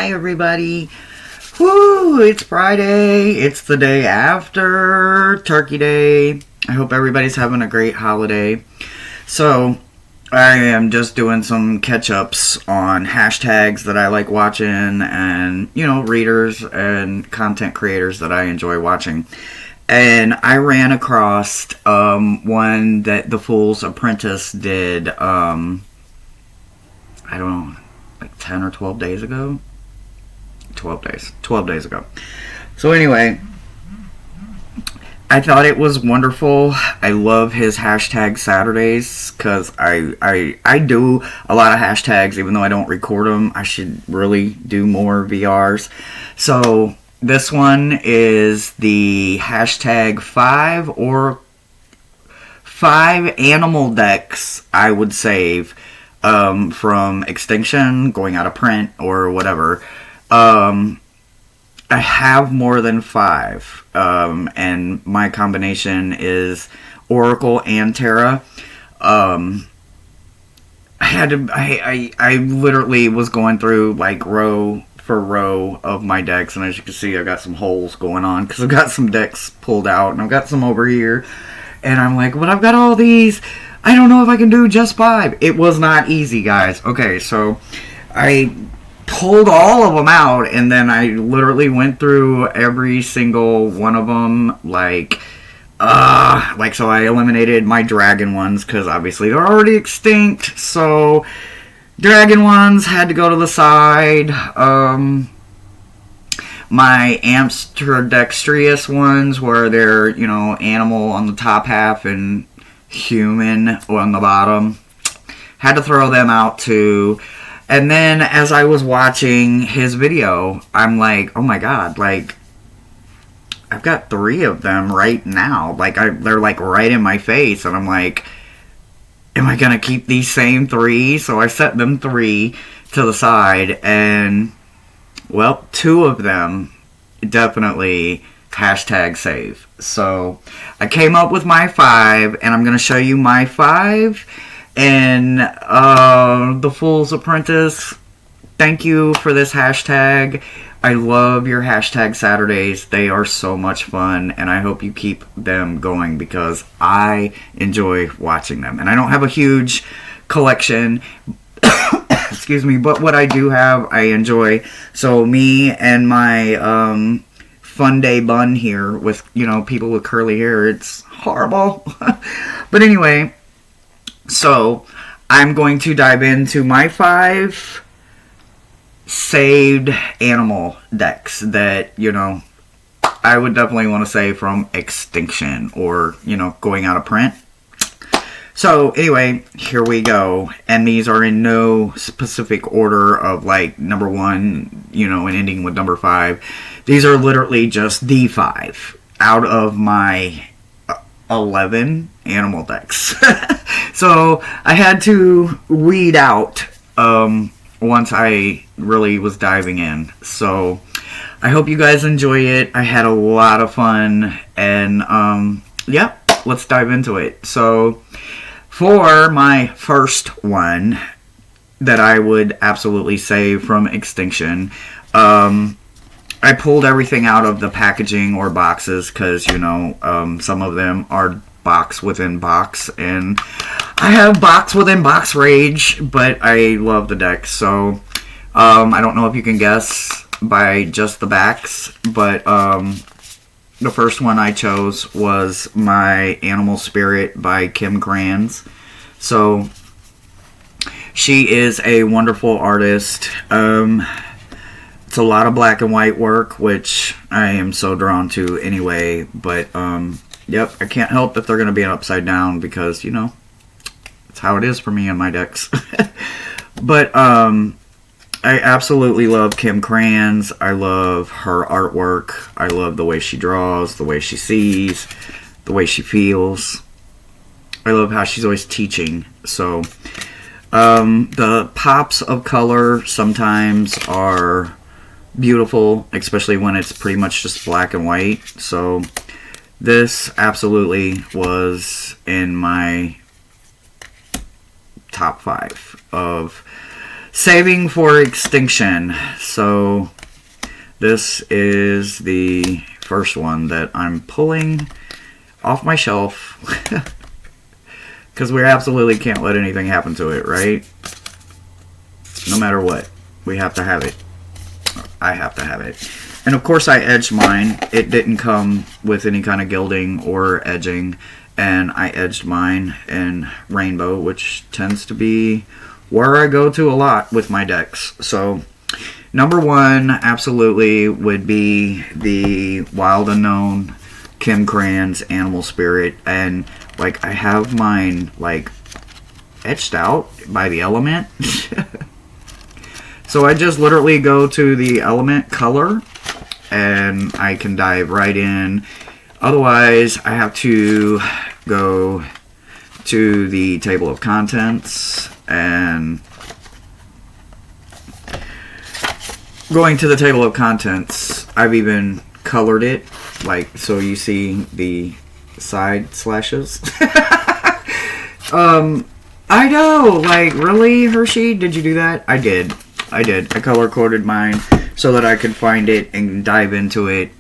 Hi everybody. Woo! It's Friday. It's the day after Turkey Day. I hope everybody's having a great holiday. So, I am just doing some catch-ups on hashtags that I like watching and, readers and content creators that I enjoy watching. And I ran across one that The Fool's Apprentice did, I don't know, like 10 or 12 days ago? 12 days ago. So anyway, I thought it was wonderful. I love his hashtag Saturdays because I do a lot of hashtags even though I don't record them. I should really do more VRs. So this one is the hashtag 5 animal decks I would save from extinction, going out of print, or whatever. I have more than 5, and my combination is Oracle and Terra. I literally was going through like row for row of my decks, and as you can see, I've got some holes going on because I've got some decks pulled out, and I've got some over here, and I'm like, but I've got all these. I don't know if I can do just 5. It was not easy, guys. Okay, so I pulled all of them out, and then I literally went through every single one of them, so I eliminated my dragon ones, because obviously they're already extinct, so dragon ones had to go to the side. My ambidextrous ones, where they're, animal on the top half and human on the bottom, had to throw them out too. And then as I was watching his video, I'm like, oh my god, I've got 3 of them right now. They're right in my face, and I'm like, am I gonna keep these same 3? So I set them 3 to the side, and 2 of them definitely hashtag save. So I came up with my 5, and I'm gonna show you my 5. And The Fool's Apprentice, thank you for this hashtag. I love your hashtag Saturdays. They are so much fun, and I hope you keep them going because I enjoy watching them. And I don't have a huge collection, excuse me, but what I do have, I enjoy. So me and my fun day bun here with, people with curly hair, it's horrible. But anyway, so I'm going to dive into my 5 saved animal decks that, I would definitely want to say from extinction or, going out of print. So anyway, here we go. And these are in no specific order of number 1, and ending with number 5. These are literally just the 5 out of my 11 animal decks. So I had to weed out once I really was diving in. So I hope you guys enjoy it. I had a lot of fun, and let's dive into it. So for my first one that I would absolutely save from extinction, I pulled everything out of the packaging or boxes because, some of them are box within box, and I have box within box rage, but I love the deck. So I don't know if you can guess by just the backs, but the first one I chose was my Animal Spirit by Kim Kranz. So she is a wonderful artist. It's a lot of black and white work, which I am so drawn to anyway, but I can't help that they're going to be upside down because, it's how it is for me in my decks. But I absolutely love Kim Kranz. I love her artwork. I love the way she draws, the way she sees, the way she feels. I love how she's always teaching. So the pops of color sometimes are beautiful, especially when it's pretty much just black and white. So this absolutely was in my top 5 of Saving for extinction. So this is the first one that I'm pulling off my shelf because we absolutely can't let anything happen to it, right? No matter what, we have to have it. I have to have it. And of course I edged mine. It didn't come with any kind of gilding or edging, and I edged mine in rainbow, which tends to be where I go to a lot with my decks. So number one absolutely would be the Wild Unknown Kim Cran's Animal Spirit, and like I have mine like etched out by the element. So I just literally go to the element color and I can dive right in. Otherwise, I have to go to the table of contents, and going to the table of contents, I've even colored it, like so you see the side slashes. I know, like, really, Hershey? Did you do that? I did. I color coded mine so that I could find it and dive into it,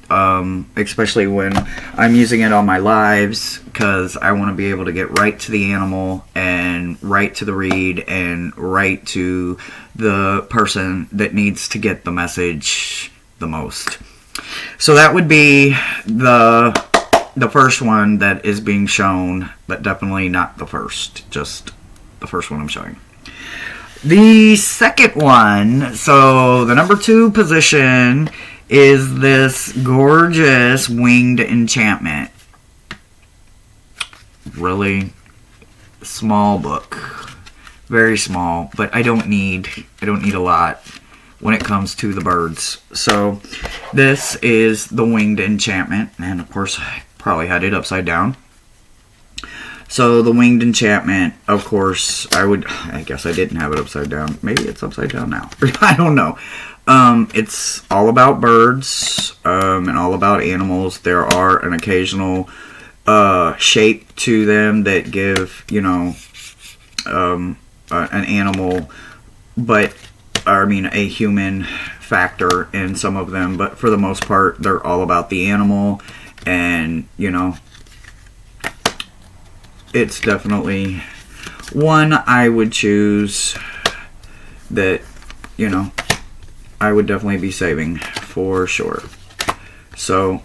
especially when I'm using it on my lives, because I want to be able to get right to the animal and right to the read and right to the person that needs to get the message the most. So that would be the first one that is being shown, but definitely not the first, just the first one I'm showing. The second one, so the number 2 position is this gorgeous winged enchantment. Really small book, very small, but I don't need a lot when it comes to the birds. So this is the winged enchantment, and of course I probably had it upside down. So the winged enchantment, of course, I guess I didn't have it upside down. Maybe it's upside down now. I don't know. It's all about birds and all about animals. There are an occasional shape to them that give, an animal, but a human factor in some of them. But for the most part, they're all about the animal, and it's definitely one I would choose that, I would definitely be saving for sure. So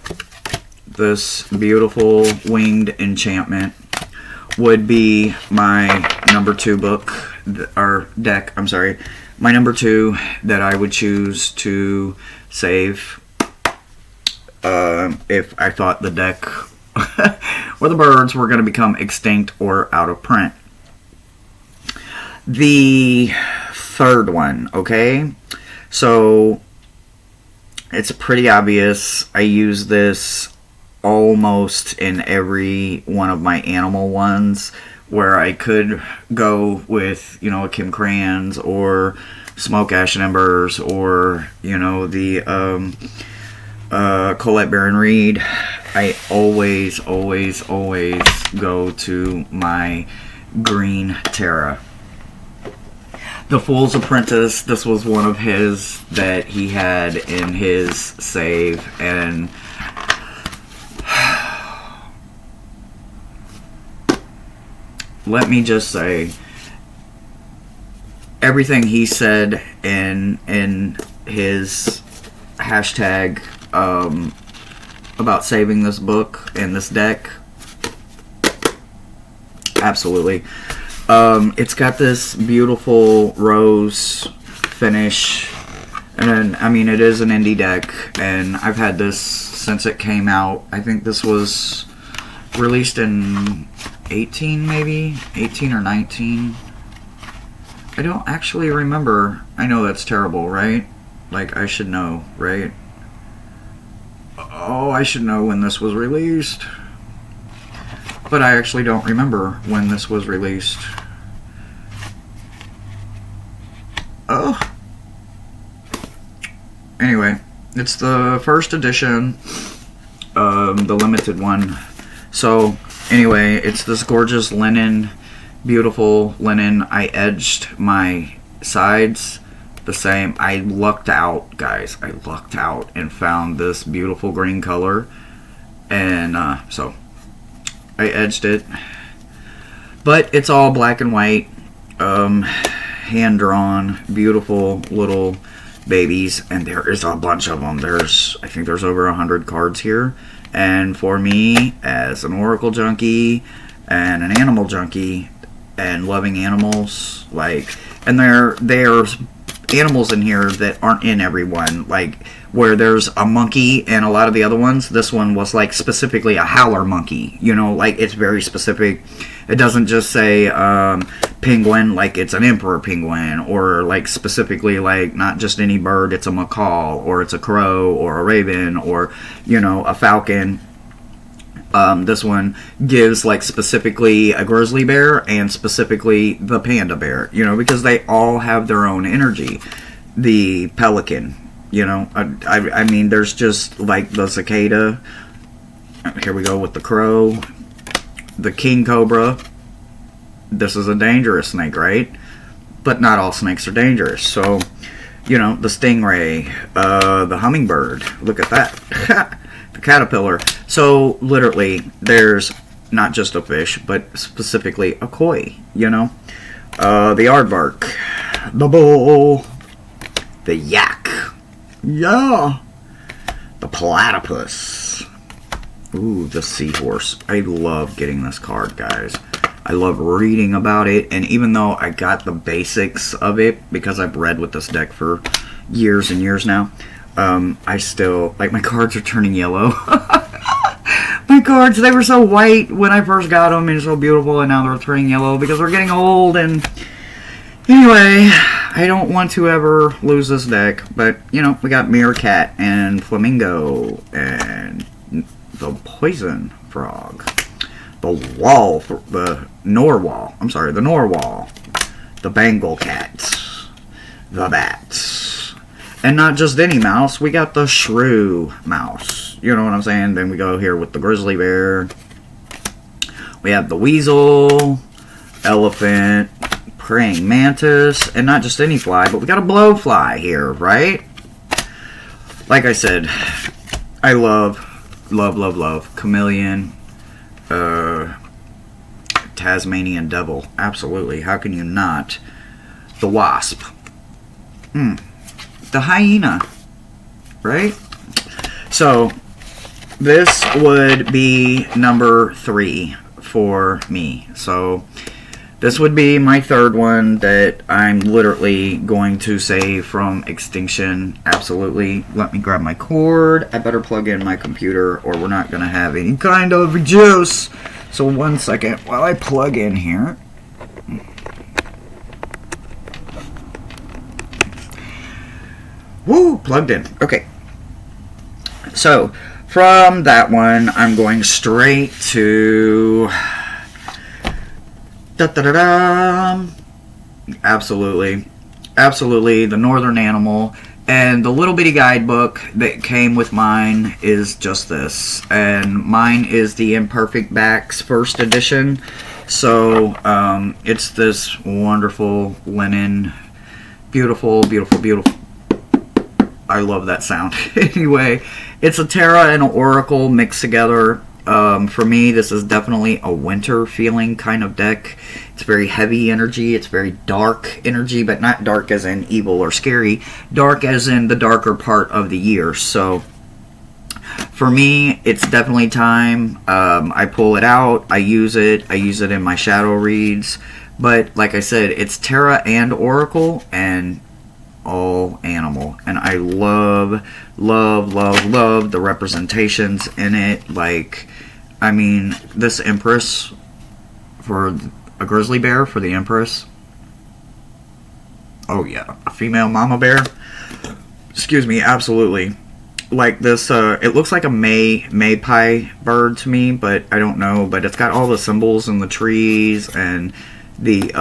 this beautiful winged enchantment would be my number 2 book, or deck, I'm sorry, my number 2 that I would choose to save if I thought the deck or the birds were going to become extinct or out of print. The third one, okay? So it's pretty obvious. I use this almost in every one of my animal ones, where I could go with, a Kim Cran's or Smoke, Ash, and Embers, or, the Colette Baron Reed. I always go to my green Terra. The Fool's Apprentice, this was one of his that he had in his save, and let me just say, everything he said in his hashtag about saving this book and this deck, absolutely. It's got this beautiful rose finish, and it is an indie deck, and I've had this since it came out. I think this was released in 18 or 19. I don't actually remember. I know that's terrible, right? Like, I should know, right? Oh, I should know when this was released. But I actually don't remember when this was released. Oh. Anyway, it's the first edition, the limited one. So, anyway, it's this gorgeous linen, beautiful linen. I edged my sides the same. I lucked out, guys. I lucked out and found this beautiful green color, and so I edged it. But it's all black and white, hand drawn, beautiful little babies, and there is a bunch of them. I think there's over 100 cards here. And for me, as an Oracle junkie and an animal junkie and loving animals, and there's animals in here that aren't in every one, where there's a monkey and a lot of the other ones. This one was specifically a howler monkey, it's very specific. It doesn't just say penguin, it's an emperor penguin, or specifically not just any bird, it's a macaw, or it's a crow, or a raven, or a falcon. This one gives specifically a grizzly bear and specifically the panda bear, because they all have their own energy. The pelican, I mean, there's just the cicada. Here we go with the crow, the king cobra. This is a dangerous snake, right? But not all snakes are dangerous. So, the stingray, the hummingbird. Look at that. The caterpillar. So literally, there's not just a fish, but specifically a koi. The aardvark, the bull, the yak, yeah, the platypus. Ooh, the seahorse. I love getting this card, guys. I love reading about it, and even though I got the basics of it because I've read with this deck for years and years now, I still, my cards are turning yellow. My cards, they were so white when I first got them and so beautiful, and now they're turning yellow because we're getting old. And anyway, I don't want to ever lose this deck, but we got meerkat and flamingo and the poison frog, the narwhal, the Bengal cat, the bats, and not just any mouse. We got the shrew mouse. You know what I'm saying? Then we go here with the grizzly bear. We have the weasel, elephant, praying mantis, and not just any fly, but we got a blowfly here, right? Like I said, I love chameleon, Tasmanian devil. Absolutely. How can you not? The wasp. The hyena. Right? So, this would be number 3 for me. So, this would be my third one that I'm literally going to save from extinction. Absolutely. Let me grab my cord. I better plug in my computer or we're not going to have any kind of juice. So 1 second while I plug in here. Woo! Plugged in. Okay. So, from that one, I'm going straight to... Absolutely, the northern animal. And the little bitty guidebook that came with mine is just this, and mine is the Imperfect Backs first edition. So it's this wonderful linen, beautiful. I love that sound. Anyway, it's a Terra and an Oracle mixed together. For me, this is definitely a winter feeling kind of deck. It's very heavy energy. It's very dark energy, but not dark as in evil or scary. Dark as in the darker part of the year. So, for me, it's definitely time. I pull it out. I use it. I use it in my shadow reads. But, like I said, it's Terra and Oracle and all animal. And I love the representations in it. I mean, this Empress for a grizzly bear for the Empress. Oh yeah, a female mama bear. Excuse me, absolutely. Like this, it looks like a maypie bird to me, but I don't know. But it's got all the symbols and the trees and the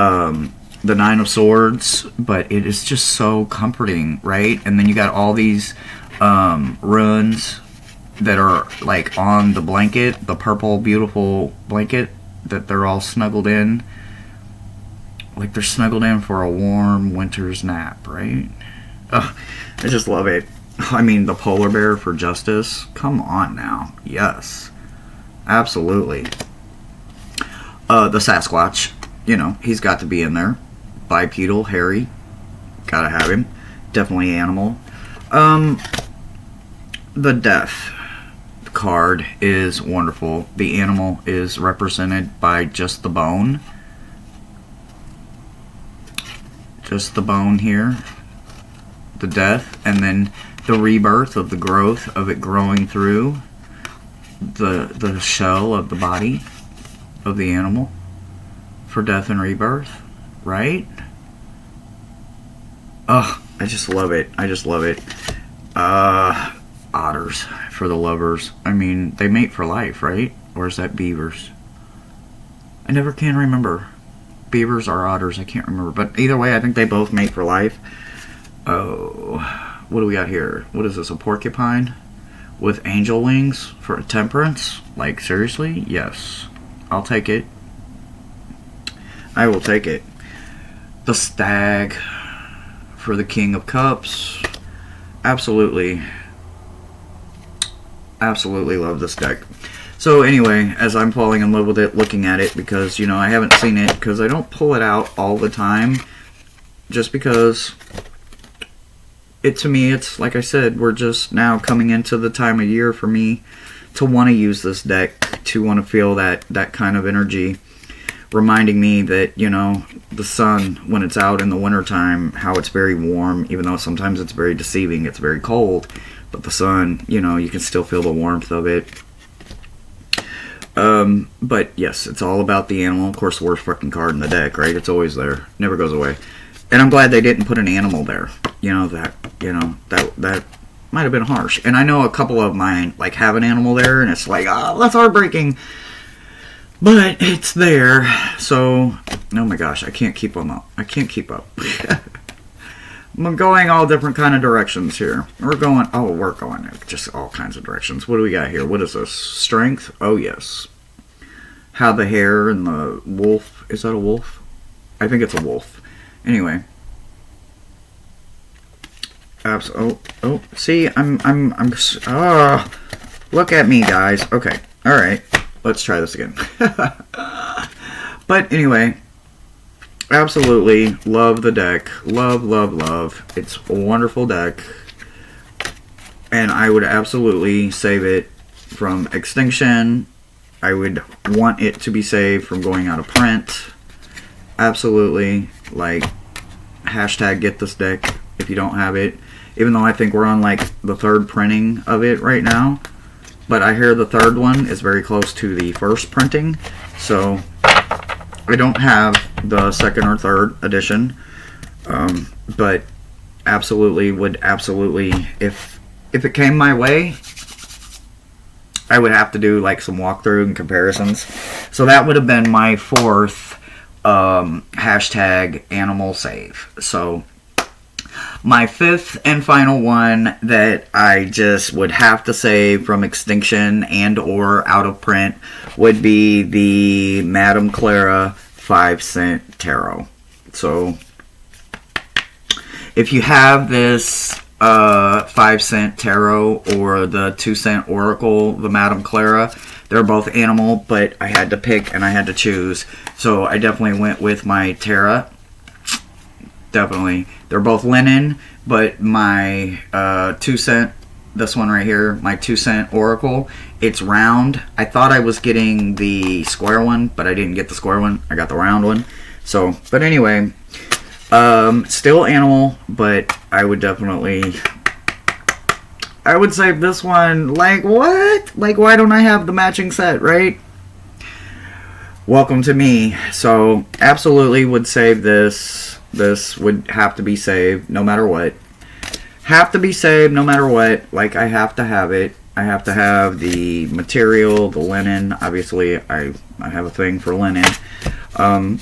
9 of Swords. But it is just so comforting, right? And then you got all these runes that are on the blanket, the purple beautiful blanket that they're all snuggled in. like they're snuggled in for a warm winter's nap, right? Ugh, I just love it. I mean, the polar bear for justice. Come on now. Yes. Absolutely. The Sasquatch. You know, he's got to be in there. Bipedal, hairy. Gotta have him. Definitely animal. The death card is wonderful. The animal is represented by just the bone. Just the bone here. The death. And then the rebirth of the growth of it growing through the shell of the body of the animal for death and rebirth, right? Oh, I just love it. I just love it. Otters for the lovers. I mean, they mate for life, right? Or is that beavers? I never can remember. Beavers or otters, I can't remember. But either way, I think they both mate for life. Oh, what do we got here? What is this, a porcupine? With angel wings for temperance? Like, seriously? Yes. I'll take it. I will take it. The stag for the King of Cups. Absolutely. Absolutely love this deck. So anyway, as I'm falling in love with it, looking at it, because, you know, I haven't seen it, because I don't pull it out all the time, just because to me, it's, like I said, we're just now coming into the time of year for me to want to use this deck, to want to feel that kind of energy, reminding me that, you know, the sun, when it's out in the wintertime, how it's very warm, even though sometimes it's very deceiving, it's very cold, but the sun, you know, you can still feel the warmth of it. But yes, it's all about the animal. Of course, the worst fucking card in the deck, right? It's always there. Never goes away. And I'm glad they didn't put an animal there. That might have been harsh. And I know a couple of mine, like, have an animal there, and it's like, oh, that's heartbreaking. But it's there. So, oh my gosh, I can't keep them up. I can't keep up. I'm going all different kind of directions here. We're going just all kinds of directions. What do we got here? What is this? Strength? Oh, yes. How the hare and the wolf. Is that a wolf? I think it's a wolf. Anyway. See, look at me, guys. Okay. All right. Let's try this again. But anyway, absolutely love the deck. Love, love, love. It's a wonderful deck. And I would absolutely save it from extinction. I would want it to be saved from going out of print. Absolutely. Like, hashtag get this deck if you don't have it. Even though I think we're on, like, the third printing of it right now. But I hear the third one is very close to the first printing. So I don't have the second or third edition. But would absolutely, if it came my way, I would have to do, like, some walkthrough and comparisons. So that would have been my fourth hashtag animal save. So my fifth and final one that I just would have to save from extinction and or out of print would be the Madame Clara 5-cent tarot. So if you have this 5-cent tarot or the 2-cent oracle, the Madame Clara, they're both animal, but I had to pick and I had to choose. So I definitely went with my tarot. Definitely. They're both linen, but my 2-cent, this one right here, my 2-cent oracle, it's round. I thought I was getting the square one, but I didn't get the square one. I got the round one. So, but anyway, still animal, but I would save this one. Like, what? Like, why don't I have the matching set, right? Welcome to me. So, absolutely would save this. This would have to be saved no matter what. Have to be saved no matter what. Like, I have to have it. I have to have the material, the linen. Obviously, I have a thing for linen. I'm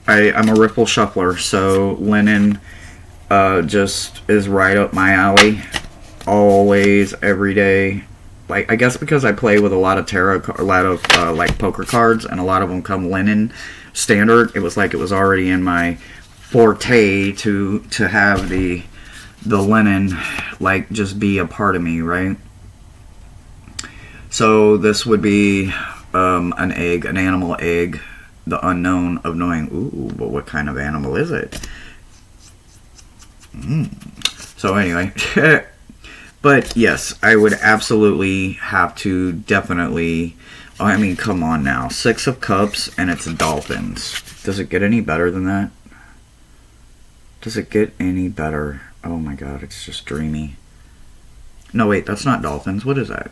a ripple shuffler, so linen just is right up my alley. Always, every day. Like, I guess because I play with a lot of tarot, like poker cards, and a lot of them come linen. standard. It was like it was already in my forte to have the linen like just be a part of me, right? So this would be an egg, an animal egg, the unknown of knowing, ooh, but what kind of animal is it? So anyway, but yes, I would absolutely have to definitely, I mean, come on now, 6 of Cups and it's dolphins. Does it get any better than that? Does it get any better? Oh my god, it's just dreamy. No, wait, that's not dolphins. What is that?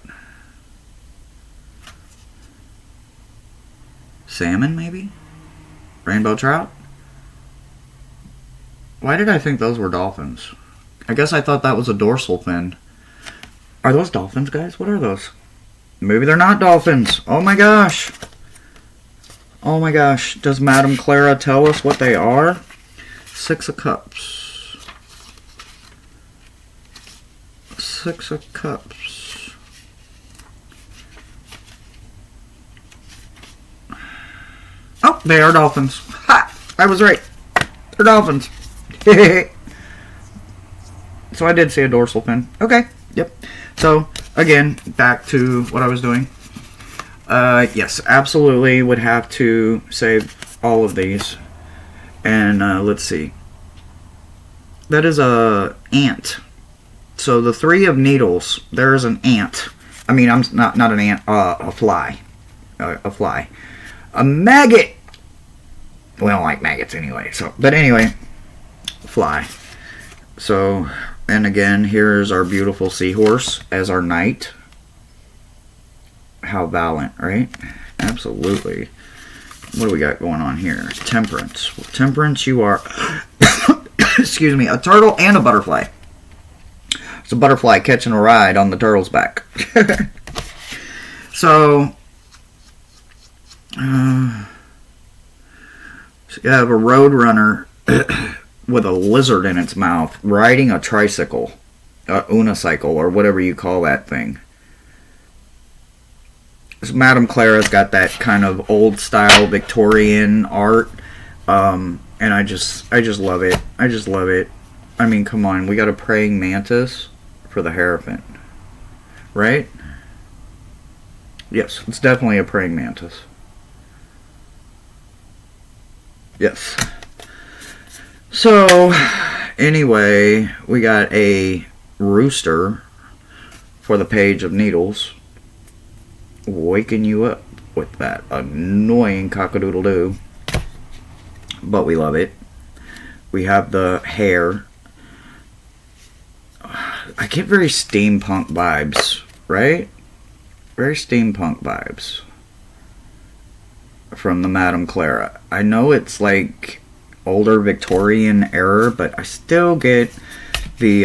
Salmon, maybe? Rainbow trout? Why did I think those were dolphins? I guess I thought that was a dorsal fin. Are those dolphins, guys? What are those? Maybe they're not dolphins. Oh my gosh. Oh my gosh. Does Madame Clara tell us what they are? 6 of Cups. 6 of Cups. Oh, they are dolphins. Ha! I was right. They're dolphins. So I did see a dorsal fin. Okay. Yep. So, again, back to what I was doing. Yes, absolutely would have to save all of these. And let's see. That is a ant. So the 3 of needles, there is an ant. I mean, I'm not an ant, a fly. A fly. A maggot. We don't like maggots anyway. So, but anyway, fly. So, and again, here's our beautiful seahorse as our knight. How valiant, right? Absolutely. What do we got going on here? Temperance. Well, temperance, you are, excuse me, a turtle and a butterfly. It's a butterfly catching a ride on the turtle's back. So you have a road runner with a lizard in its mouth riding a tricycle, a unicycle, or whatever you call that thing. So Madame Clara's got that kind of old style Victorian art, and I just love it. I just love it. I mean, come on, we got a praying mantis for the Hierophant, right? Yes, it's definitely a praying mantis. Yes. So, anyway, we got a rooster for the Page of Needles, waking you up with that annoying cock-a-doodle-doo. But we love it. We have the hare. I get very steampunk vibes, right? Very steampunk vibes from the Madame Clara. I know it's like older Victorian era, but I still get the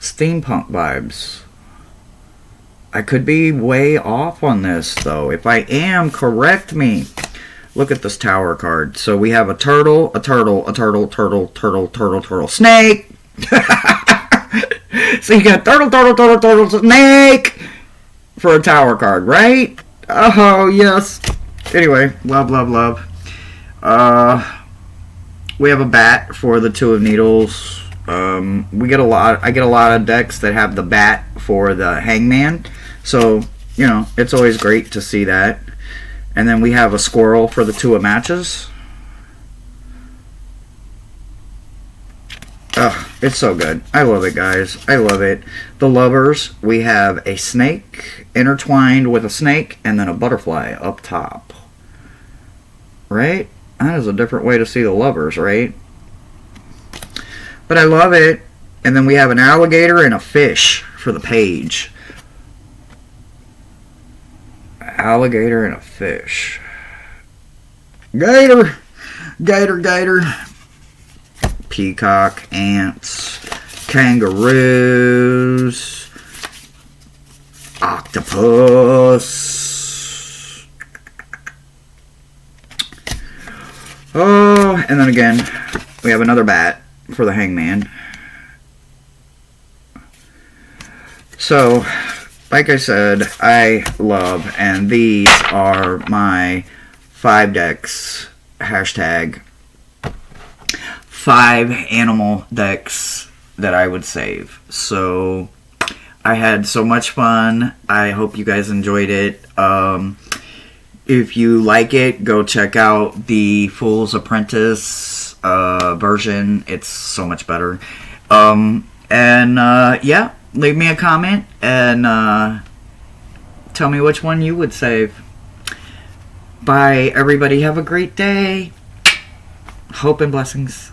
steampunk vibes. I could be way off on this, though. If I am, correct me. Look at this tower card. So we have a turtle, a turtle, a turtle, turtle, turtle, turtle, turtle, snake. So you got turtle, turtle, turtle, turtle, snake for a tower card, right? Oh, yes. Anyway, love, love, love. We have a bat for the 2 of Needles. I get a lot of decks that have the bat for the Hangman. So, you know, it's always great to see that. And then we have a squirrel for the 2 of Matches. Ugh, it's so good. I love it, guys. I love it. The Lovers, we have a snake intertwined with a snake and then a butterfly up top. Right? That is a different way to see the Lovers, right? But I love it. And then we have an alligator and a fish for the Page. Alligator and a fish. Gator! Gator, gator. Peacock, ants, kangaroos, octopus. Oh, and then again, we have another bat for the Hangman. So, like I said, I love, and these are my 5 decks hashtag 5 animal decks that I would save. So I had so much fun. I hope you guys enjoyed it. If you like it, go check out the Fool's Apprentice version. It's so much better. Yeah, leave me a comment and tell me which one you would save. Bye, everybody. Have a great day. Hope and blessings.